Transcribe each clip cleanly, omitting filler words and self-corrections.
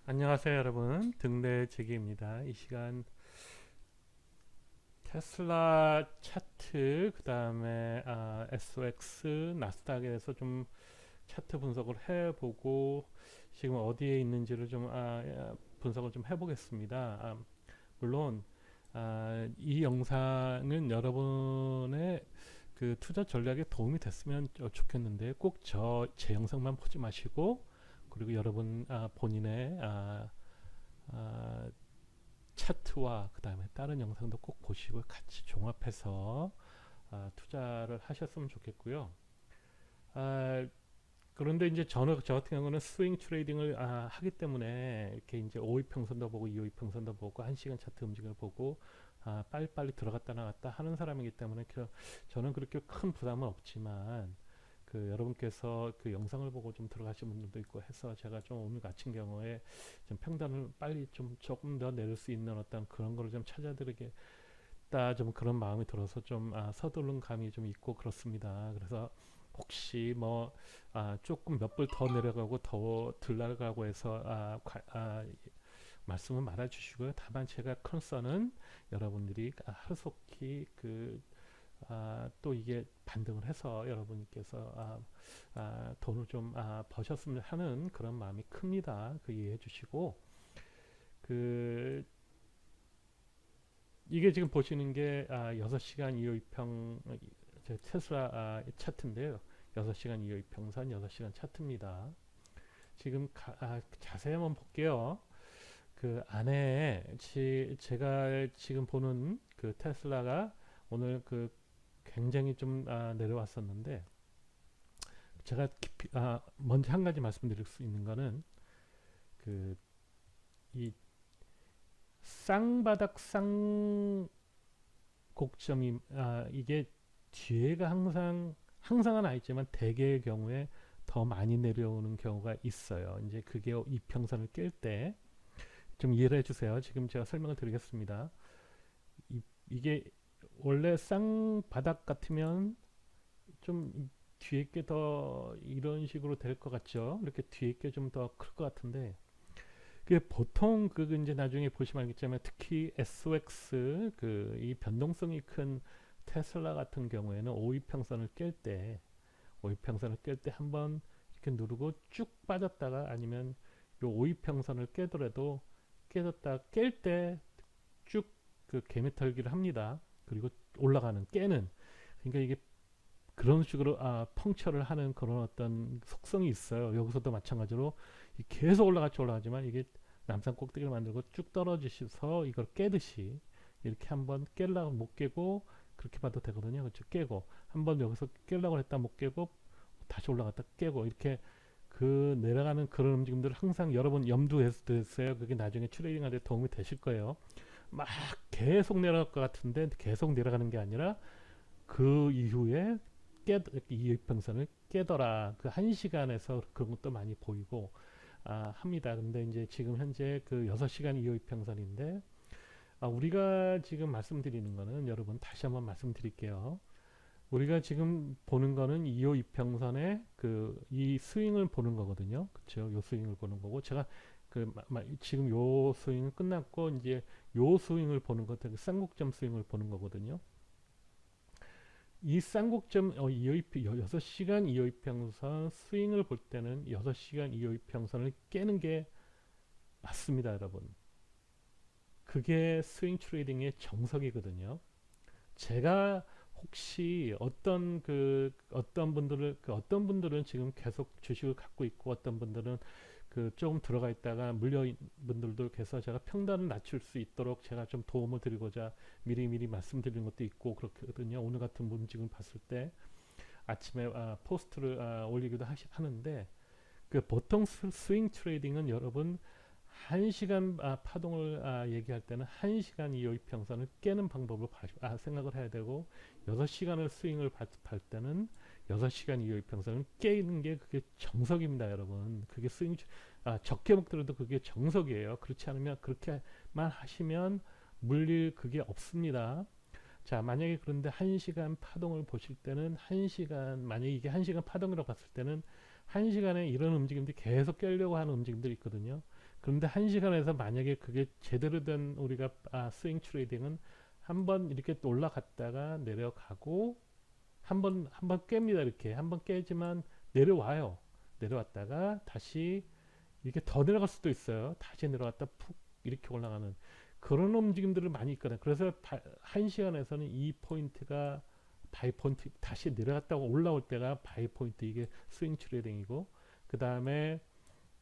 안녕하세요 여러분, 등대재기입니다. 이 시간 테슬라 차트, 그 다음에 SOX, 나스닥에 대해서 좀 차트 분석을 해보고 지금 어디에 있는지를 좀 분석을 좀 해보겠습니다. 물론 이 영상은 여러분의 그 투자 전략에 도움이 됐으면 좋겠는데, 꼭 제 영상만 보지 마시고, 그리고 여러분 본인의 아, 차트와 그 다음에 다른 영상도 꼭 보시고 같이 종합해서 투자를 하셨으면 좋겠고요. 아, 그런데 이제 저 같은 경우는 스윙 트레이딩을 하기 때문에 이렇게 이제 5일 평선도 보고 2일 평선도 보고 1시간 차트 움직임을 보고 빨리빨리 들어갔다 나갔다 하는 사람이기 때문에 저는 그렇게 큰 부담은 없지만, 그 여러분께서 그 영상을 보고 좀 들어가신 분들도 있고 해서 제가 좀 오늘 같은 경우에 좀 평단을 빨리 좀 조금 더 내릴 수 있는 어떤 그런 거를 좀 찾아드리겠다, 좀 그런 마음이 들어서 좀 서두른 감이 좀 있고 그렇습니다. 그래서 혹시 뭐 조금 몇 불 더 내려가고 더 들나가고 해서 말씀은 말아주시고요. 다만 제가 컨서는 여러분들이 하루속히 또 이게 반등을 해서 여러분께서 돈을 좀 버셨으면 하는 그런 마음이 큽니다. 그 이해해 주시고, 그 이게 지금 보시는 게 6시간 이호이평 테슬라 차트인데요. 6시간 이호이평선 6시간 차트입니다. 지금 자세히 한번 볼게요. 그 안에 제가 지금 보는 그 테슬라가 오늘 그 굉장히 좀 내려왔었는데, 제가 먼저 한 가지 말씀드릴 수 있는 거는, 그 이 쌍바닥 쌍곡점이 이게 뒤에가 항상은 아니지만 대개의 경우에 더 많이 내려오는 경우가 있어요. 이제 그게 이평선을 깰 때 좀 이해를 해주세요. 지금 제가 설명을 드리겠습니다. 이게 원래 쌍바닥 같으면 좀 뒤에 게 더 이런 식으로 될 것 같죠. 이렇게 뒤에 게 좀 더 클 것 같은데, 그 보통 그 이제 나중에 보시면 알겠지만, 특히 SOX 그 이 변동성이 큰 테슬라 같은 경우에는 5이평선을 깰 때, 5이평선을 깰 때 한번 이렇게 누르고 쭉 빠졌다가, 아니면 요 5이평선을 깨더라도 깨졌다 깰 때 쭉 그 개미털기를 합니다. 그리고 올라가는 깨는, 그러니까 이게 그런 식으로 펑처를 하는 그런 어떤 속성이 있어요. 여기서도 마찬가지로 계속 올라가지만 이게 남산 꼭대기를 만들고 쭉 떨어지셔서 이걸 깨듯이 이렇게 한번 깰라고 못 깨고, 그렇게 봐도 되거든요. 그렇죠? 깨고 한번 여기서 깨려고 했다 못 깨고 다시 올라갔다 깨고, 이렇게 그 내려가는 그런 움직임들을 항상 여러분 염두에 두세요. 그게 나중에 트레이딩 하는데 도움이 되실 거예요. 막 계속 내려갈 것 같은데 계속 내려가는 게 아니라, 그 이후에 이평선을 깨더라. 그 1시간에서 그런 것도 많이 보이고 합니다. 근데 이제 지금 현재 그 6시간 이평선인데, 우리가 지금 말씀드리는 거는, 여러분 다시 한번 말씀드릴게요. 우리가 지금 보는 거는 2호 이평선의 그 이 스윙을 보는 거거든요. 그렇죠? 요 스윙을 보는 거고, 제가 지금 요 스윙은 끝났고 이제 요 스윙을 보는 것들, 쌍곡점 스윙을 보는 거거든요. 이 쌍곡점 6시간 2호이평선 스윙을 볼 때는 6시간 2호이평선을 깨는 게 맞습니다, 여러분. 그게 스윙 트레이딩의 정석이거든요. 제가 혹시 어떤 분들은 지금 계속 주식을 갖고 있고, 어떤 분들은 그 조금 들어가 있다가 물려인 분들도 계셔서, 제가 평단을 낮출 수 있도록 제가 좀 도움을 드리고자 미리미리 말씀드리는 것도 있고 그렇거든요. 오늘 같은 움직임을 봤을 때 아침에 포스트를 올리기도 하는데, 그 보통 스윙 트레이딩은 여러분 1시간 파동을 얘기할 때는 1시간 이평선을 깨는 방법을 생각을 해야 되고, 6시간을 스윙을 할 때는 6시간 이평선을 깨는 게 그게 정석입니다, 여러분. 그게 적게 먹더라도 그게 정석이에요. 그렇지 않으면, 그렇게만 하시면 물릴 그게 없습니다. 자, 만약에 그런데 1시간 파동을 보실 때는, 만약에 이게 1시간 파동이라고 봤을 때는 1시간에 이런 움직임들이 계속 깨려고 하는 움직임들이 있거든요. 그런데 1시간에서 만약에 그게 제대로 된 우리가 스윙 트레이딩은 한번 이렇게 올라갔다가 내려가고 한번 깹니다. 이렇게 한번 깨지만 내려와요. 내려왔다가 다시 이렇게 더 내려갈 수도 있어요. 다시 내려왔다 푹 이렇게 올라가는 그런 움직임들을 많이 있거든요. 그래서 1시간에서는 이 포인트가 바이 포인트, 다시 내려갔다가 올라올 때가 바이 포인트, 이게 스윙 트레이딩이고, 그 다음에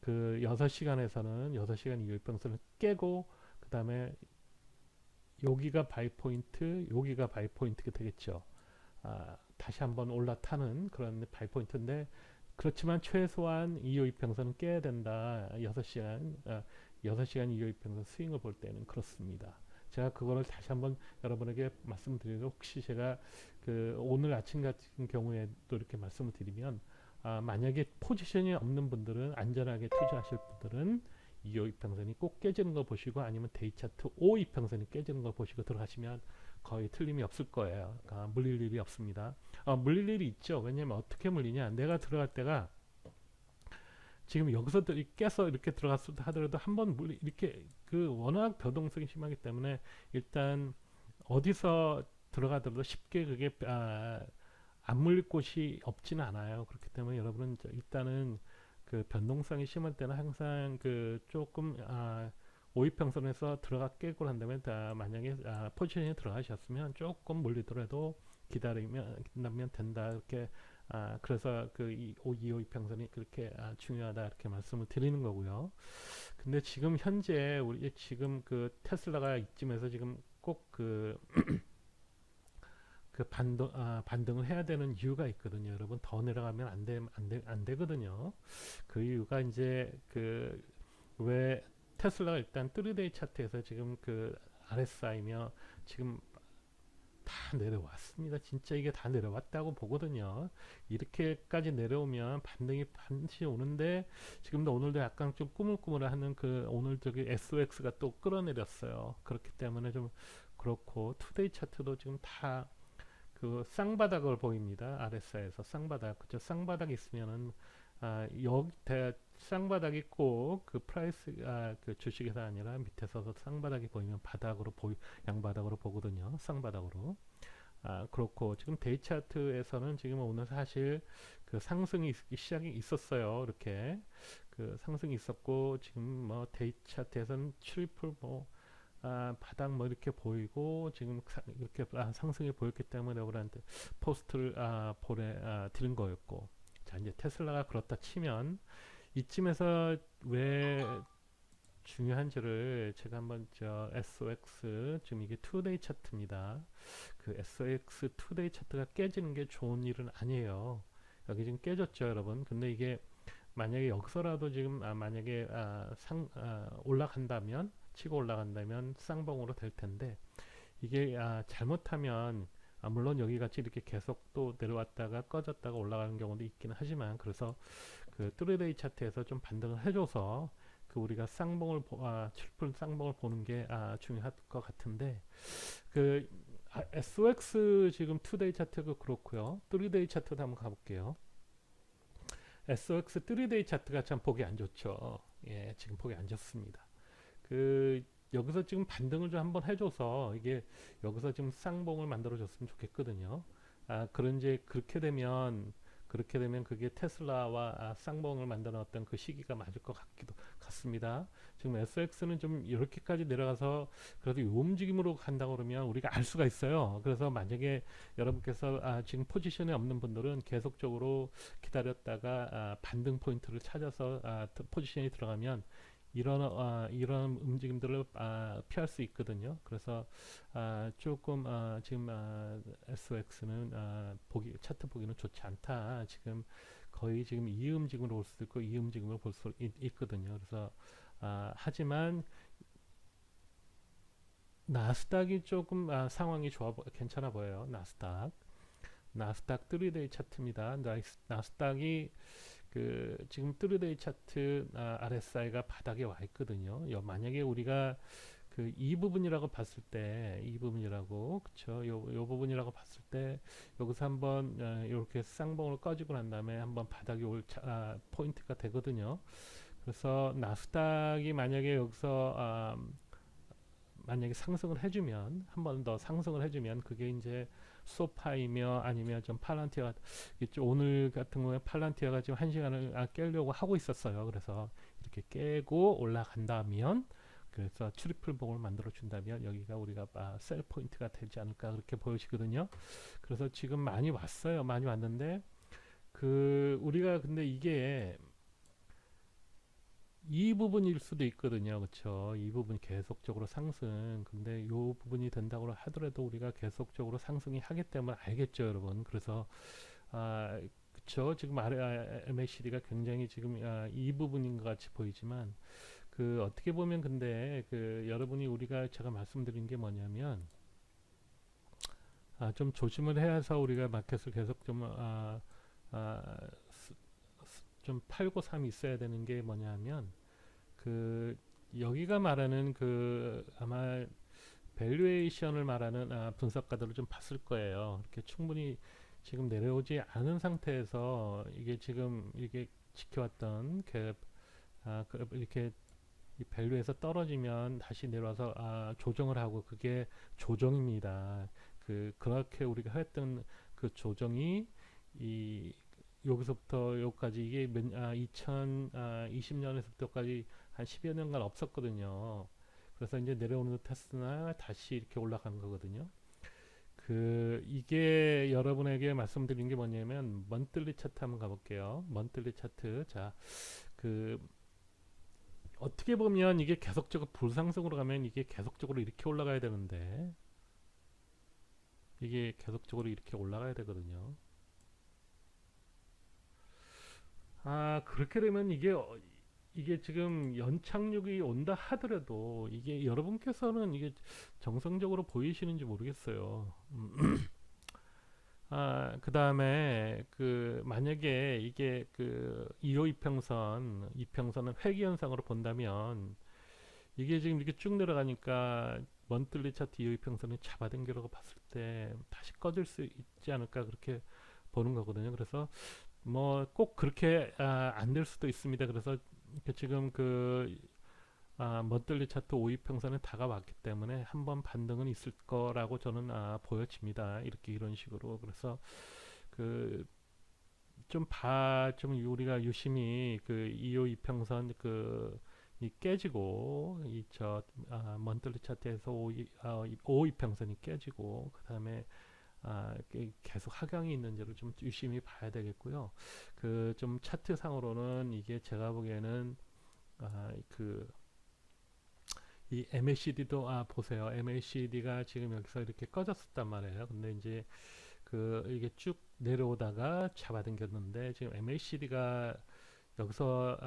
그 6시간에서는 6시간 이후 평선을 깨고, 그 다음에 여기가 바이 포인트, 여기가 바이 포인트가 되겠죠. 다시 한번 올라타는 그런 바이 포인트인데, 그렇지만 최소한 이후 이평선은 깨야 된다. 6시간 이후 이평선 스윙을 볼 때는 그렇습니다. 제가 그거를 다시 한번 여러분에게 말씀드리고, 혹시 제가 그 오늘 아침 같은 경우에 또 이렇게 말씀을 드리면, 만약에 포지션이 없는 분들은, 안전하게 투자하실 분들은 이후 이평선이 꼭 깨지는 거 보시고, 아니면 데이 차트 5 이평선이 깨지는 거 보시고 들어가시면 거의 틀림이 없을 거예요. 물릴 일이 없습니다. 물릴 일이 있죠. 왜냐면 어떻게 물리냐, 내가 들어갈 때가 지금 여기서 깨서 이렇게 들어갔을 때 하더라도 한번 이렇게 그 워낙 변동성이 심하기 때문에 일단 어디서 들어가더라도 쉽게 그게 안 물릴 곳이 없지는 않아요. 그렇기 때문에 여러분은 일단은 그 변동성이 심할 때는 항상 그 조금 오이평선에서 들어가 깨고 난 다음에 만약에 포지션에 들어가셨으면 조금 물리더라도 기다리면 된다, 이렇게 그래서 그 이오이평선이 그렇게 중요하다, 이렇게 말씀을 드리는 거고요. 근데 지금 현재 우리 지금 그 테슬라가 이쯤에서 지금 꼭 그 반등을 해야 되는 이유가 있거든요. 여러분, 더 내려가면 안 되거든요. 그 이유가 이제 그 왜 테슬라가 일단 3데이 차트에서 지금 그 RSI며 지금 다 내려왔습니다. 진짜 이게 다 내려왔다고 보거든요. 이렇게까지 내려오면 반등이 반드시 오는데, 지금도 오늘도 약간 좀 꾸물꾸물하는 그 오늘 저기 SOX가 또 끌어내렸어요. 그렇기 때문에 좀 그렇고, 투데이 차트도 지금 다 그 쌍바닥을 보입니다. RSI에서 쌍바닥, 그죠? 쌍바닥 있으면은 여기 쌍바닥이 꼭 그 프라이스 그 주식에서 아니라 밑에서 쌍바닥이 보이면 바닥으로 양바닥으로 보거든요. 쌍바닥으로. 그렇고 지금 데이 차트에서는 지금 오늘 사실 그 상승이 시작이 있었어요. 이렇게 그 상승이 있었고, 지금 뭐 데이 차트에서는 트리플 바닥 이렇게 보이고, 지금 이렇게 상승이 보였기 때문에 여러분한테 포스트를 드린 거였고, 자 이제 테슬라가 그렇다 치면 이쯤에서 왜 중요한지를 제가 한번 SOX, 지금 이게 투데이 차트입니다. 그 SOX 투데이 차트가 깨지는 게 좋은 일은 아니에요. 여기 지금 깨졌죠, 여러분. 근데 이게 만약에 여기서라도 지금 만약에 올라간다면, 치고 올라간다면 쌍봉으로 될 텐데, 이게 잘못하면 물론 여기 같이 이렇게 계속 또 내려왔다가 꺼졌다가 올라가는 경우도 있기는 하지만, 그래서 그 3데이 차트에서 좀 반등을 해줘서 그 우리가 쌍봉을 트리플 쌍봉을 보는 게 중요할 것 같은데, 그 SOX 지금 2데이 차트가 그렇고요. 3데이 차트도 한번 가볼게요. SOX 3데이 차트가 참 보기 안 좋죠. 예, 지금 보기 안 좋습니다. 그 여기서 지금 반등을 좀 한번 해줘서, 이게 여기서 지금 쌍봉을 만들어 줬으면 좋겠거든요. 그런지 그렇게 되면 그게 테슬라와 쌍봉을 만들어 놨던 그 시기가 맞을 것 같습니다. 지금 SX는 좀 이렇게까지 내려가서 그래도 이 움직임으로 간다고 그러면 우리가 알 수가 있어요. 그래서 만약에 여러분께서 지금 포지션에 없는 분들은 계속적으로 기다렸다가 반등 포인트를 찾아서 포지션이 들어가면 이런 움직임들을 피할 수 있거든요. 그래서 조금 지금 SOX는 차트 보기는 좋지 않다. 지금 거의 지금 이 움직임으로 볼 수도 있고 이 움직임으로 볼 수 있거든요. 그래서 하지만 나스닥이 조금 상황이 괜찮아 보여요. 나스닥 3데이 차트입니다. 나스닥이 그 지금 3데이 차트 RSI가 바닥에 와 있거든요. 만약에 우리가 그 이 부분이라고 봤을 때, 이 부분이라고, 그쵸? 요 부분이라고 봤을 때 여기서 한번 이렇게 쌍봉을 꺼지고 난 다음에 한번 바닥에 올 포인트가 되거든요. 그래서 나스닥이 만약에 여기서 만약에 상승을 해주면 한 번 더 상승을 해주면 그게 이제 소파이며 아니면 좀 팔란티어가 오늘 같은 경우에 팔란티어가 지금 한 시간을 깨려고 하고 있었어요. 그래서 이렇게 깨고 올라간다면 그래서 트리플 봉을 만들어 준다면 여기가 우리가 셀 포인트가 되지 않을까 그렇게 보여지거든요. 그래서 지금 많이 왔어요. 많이 왔는데 그 우리가 근데 이게 이 부분일 수도 있거든요. 그렇죠? 이 부분이 계속적으로 상승. 근데 이 부분이 된다고 하더라도 우리가 계속적으로 상승이 하기 때문에 알겠죠, 여러분. 그래서 그렇죠. 지금 MACD가 굉장히 지금 이 부분인 것 같이 보이지만 그 어떻게 보면 근데 그 여러분이 우리가 제가 말씀드린 게 뭐냐면 좀 조심을 해서 우리가 마켓을 계속 좀 팔고 삼이 있어야 되는 게 뭐냐면 그 여기가 말하는 그 아마 밸류에이션을 말하는 분석가들을 좀 봤을 거예요. 이렇게 충분히 지금 내려오지 않은 상태에서 이게 지금 이게 지켜왔던 이렇게 이 밸류에서 떨어지면 다시 내려와서 조정을 하고 그게 조정입니다. 그렇게 우리가 했던 그 조정이 이 여기서부터 여기까지 이게 2020년에서부터까지 한 10여 년간 없었거든요. 그래서 이제 내려오는 듯 했으나 다시 이렇게 올라간 거거든요. 이게 여러분에게 말씀드린 게 뭐냐면 먼틀리 차트 한번 가볼게요. 먼틀리 차트. 자, 어떻게 보면 이게 계속적으로 불상승으로 가면 이게 계속적으로 이렇게 올라가야 되는데 이게 계속적으로 이렇게 올라가야 되거든요. 그렇게 되면 이게 지금 연착륙이 온다 하더라도 이게 여러분께서는 이게 정상적으로 보이시는지 모르겠어요. 그 다음에 만약에 이게 이호 이평선은 회귀 현상으로 본다면 이게 지금 이렇게 쭉 내려가니까 먼틀리 차트 이호 이평선이 잡아당기라고 봤을 때 다시 꺼질 수 있지 않을까 그렇게 보는 거거든요. 그래서 뭐 꼭 그렇게 안 될 수도 있습니다. 그래서 지금 먼틀리 차트 5위평선에 다가왔기 때문에 한번 반등은 있을 거라고 저는 보여집니다. 이런 식으로. 그래서 그 좀 우리가 유심히 2호 이평선 이 깨지고 먼틀리 차트에서 5위평선이 깨지고 그 다음에 계속 하강이 있는지를 좀 유심히 봐야 되겠고요. 좀 차트상으로는 이게 제가 보기에는 이 MACD도 보세요. MACD가 지금 여기서 이렇게 꺼졌었단 말이에요. 근데 이제 이게 쭉 내려오다가 잡아당겼는데 지금 MACD가 여기서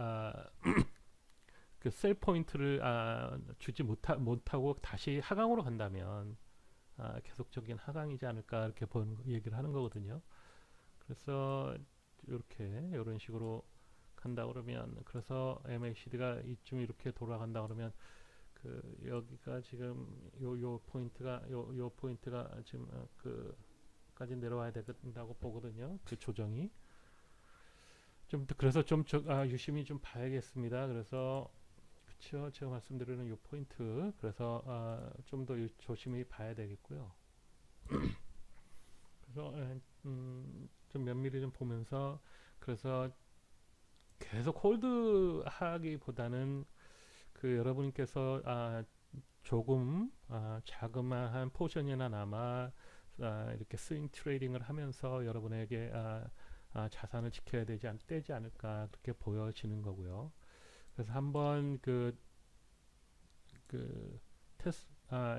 셀 포인트를 주지 못하고 다시 하강으로 간다면 계속적인 하강이지 않을까 이렇게 얘기를 하는 거거든요. 그래서 이렇게 이런 식으로 간다 그러면 그래서 MACD가 이쯤 이렇게 돌아간다 그러면 여기가 지금 요 포인트가 지금 까지 내려와야 된다고 보거든요. 조정이 그래서 유심히 좀 봐야겠습니다. 그래서 그렇죠. 제가 말씀드리는 요 포인트 그래서 좀 더 조심히 봐야 되겠고요. 그래서 좀 면밀히 좀 보면서 그래서 계속 홀드 하기보다는 여러분께서 조금 자그마한 포션이나 남아 이렇게 스윙 트레이딩을 하면서 여러분에게 자산을 지켜야 되지 않을까 그렇게 보여지는 거고요. 그래서 한번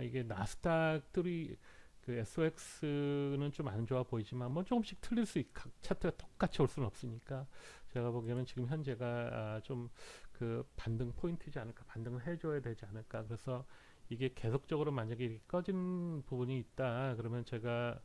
이게 나스닥들이 SOX는 좀 안 좋아 보이지만 뭐 조금씩 틀릴 수 각 차트가 똑같이 올 수는 없으니까 제가 보기에는 지금 현재가 좀 반등 포인트지 않을까 반등을 해줘야 되지 않을까 그래서 이게 계속적으로 만약에 이렇게 꺼진 부분이 있다 그러면 제가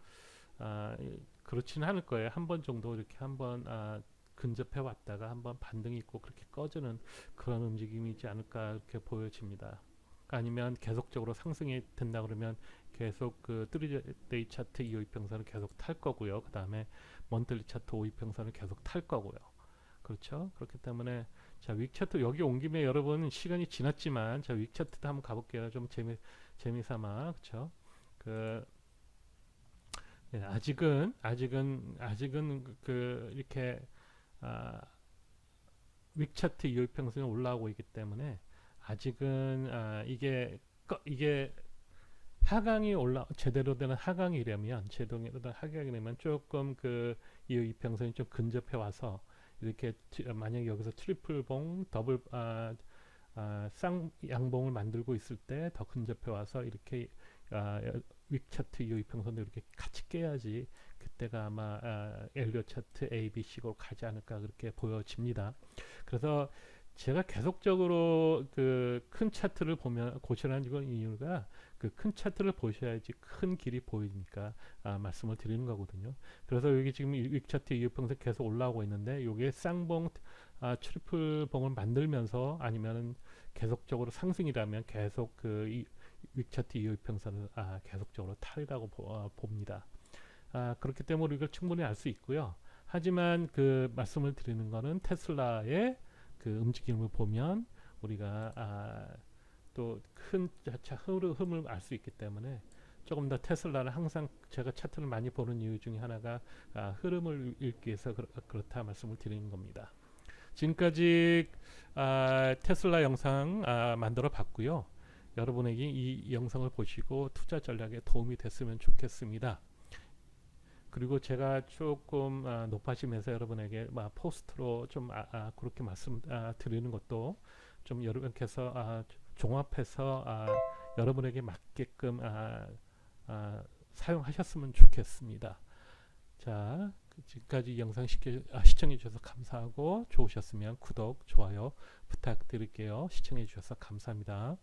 그렇지는 않을 거예요. 한 번 정도 이렇게 한번 근접해 왔다가 한번 반등이 있고 그렇게 꺼지는 그런 움직임이지 않을까 이렇게 보여집니다. 아니면 계속적으로 상승이 된다 그러면 계속 3데이 차트 2호2평선을 계속 탈 거고요. 그 다음에 먼틀리 차트 5위평선을 계속 탈 거고요. 그렇죠? 그렇기 때문에 자, 윅차트 여기 온 김에 여러분 시간이 지났지만 자, 윅차트도 한번 가볼게요. 좀 재미삼아, 그쵸? 그 예, 아직은 그 이렇게 아, 윅차트 이율평선이 올라오고 있기 때문에 아직은 이게 하강이 제대로 된 하강이라면 조금 그 이평선이 좀 근접해 와서 이렇게 만약 여기서 트리플 봉 더블 쌍양봉을 만들고 있을 때 더 근접해 와서 이렇게 윅차트 이평선도 이렇게 같이 깨야지 그때가 아마 엘리엇 차트 A, B, C로 가지 않을까 그렇게 보여집니다. 그래서 제가 계속적으로 그 큰 차트를 보면 고치라는 이유가 그 큰 차트를 보셔야지 큰 길이 보이니까 말씀을 드리는 거거든요. 그래서 여기 지금 윅차트 이평선 계속 올라오고 있는데 이게 쌍봉 트리플 봉을 만들면서 아니면은 계속적으로 상승이라면 계속 그 윅차트 이평선을 계속적으로 탈이라고 봅니다. 그렇기 때문에 이걸 충분히 알 수 있고요. 하지만 그 말씀을 드리는 거는 테슬라의 그 움직임을 보면 우리가 또 큰 흐름을 알 수 있기 때문에 조금 더 테슬라를 항상 제가 차트를 많이 보는 이유 중에 하나가 흐름을 읽기 위해서 그렇다 말씀을 드리는 겁니다. 지금까지 테슬라 영상 만들어 봤고요. 여러분에게 이 영상을 보시고 투자 전략에 도움이 됐으면 좋겠습니다. 그리고 제가 조금 높아지면서 여러분에게 포스트로 좀 그렇게 말씀 드리는 것도 좀 여러분께서 종합해서 여러분에게 맞게끔 사용하셨으면 좋겠습니다. 자, 지금까지 영상 시청해 주셔서 감사하고 좋으셨으면 구독, 좋아요 부탁드릴게요. 시청해 주셔서 감사합니다.